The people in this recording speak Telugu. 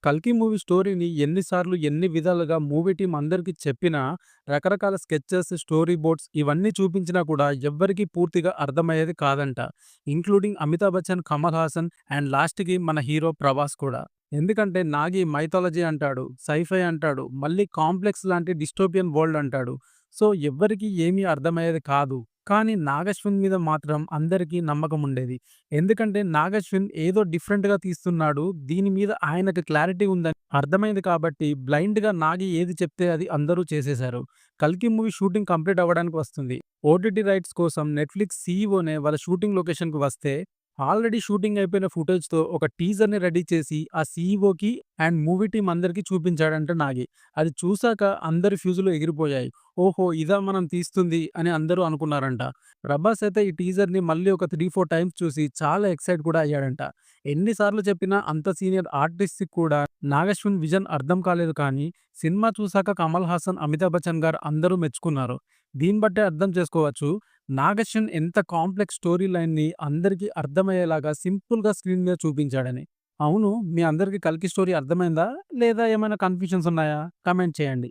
'కల్కి' మూవీ స్టోరీని ఎన్ని సార్లు, ఎన్ని విధాలుగా మూవీ టీమ్ అందరికి చెప్పినా, రకరకాల స్కెచెస్, స్టోరీ బోర్డ్స్ ఇవన్నీ చూపించినా కూడా ఎవ్వరికీ పూర్తిగా అర్థమయ్యేది కాదంట. ఇంక్లూడింగ్ అమితాబ్ బచ్చన్, కమల్ హాసన్ అండ్ లాస్ట్‌కి మన హీరో 'ప్రభాస్' కూడా. ఎందుకంటే 'నాగి' మైథాలజీ అంటాడు, సైఫై అంటాడు, మళ్ళీ కాంప్లెక్స్ లాంటి డిస్టోపియన్ వరల్డ్ అంటాడు. సో, ఎవ్వరికీ ఏమీ అర్థమయ్యేది కాదు. కానీ 'నాగశ్విన్' మీద మాత్రం అందరికీ నమ్మకముండేది. ఎందుకంటే 'నాగశ్విన్' ఏదో డిఫరెంట్‌గా తీస్తున్నాడు. దీని మీద ఆయనకు క్లారిటీ ఉందని అర్థమైంది కాబట్టి బ్లైండ్‌గా 'నాగి' ఏది చెప్తే అది అందరూ చేసేశారు. 'కల్కి' మూవీ షూటింగ్ కంప్లీట్ అవ్వడానికి వస్తుంది. ఓటీటీ రైట్స్ కోసం నెట్‌ఫ్లిక్స్ సీఈఓనే వాళ్ళ షూటింగ్ లొకేషన్‌కి వస్తే ఆల్రెడీ షూటింగ్ అయిపోయిన ఫుటేజ్‌తో ఒక టీజర్‌ని రెడీ చేసి ఆ సీఈఓకి అండ్ మూవీ టీమ్ అందరికి చూపించాడంట 'నాగి'. అది చూసాక అందరి ఫ్యూజులు ఎగిరిపోయాయి. ఓహో! ఇదా మనం తీస్తుంది అని అందరూ అనుకున్నారంట. 'ప్రభాస్' అయితే ఈ టీజర్‌ని మళ్ళీ ఒక 3, 4 టైమ్స్ చూసి చాలా ఎక్సైట్ కూడా అయ్యాడంట. ఎన్ని సార్లు చెప్పినా అంత సీనియర్ ఆర్టిస్ట్‌కి కూడా 'నాగశ్విన్' విజన్ అర్థం కాలేదు కానీ, సినిమా చూసాక కమల్ హాసన్, అమితాబ్ బచ్చన్ గారు అందరూ మెచ్చుకున్నారు. దీన్ని బట్టే అర్థం చేసుకోవచ్చు 'నాగశ్విన్' ఎంత కాంప్లెక్స్ స్టోరీ లైన్‌ని అందరికీ అర్థమయ్యేలాగా సింపుల్‌గా స్క్రీన్ మీద చూపించాడని. అవును, మీ అందరికి 'కల్కి' స్టోరీ అర్థమైందా? లేదా ఏమైనా కన్‌ఫ్యూషన్స్ ఉన్నాయా? కామెంట్ చేయండి.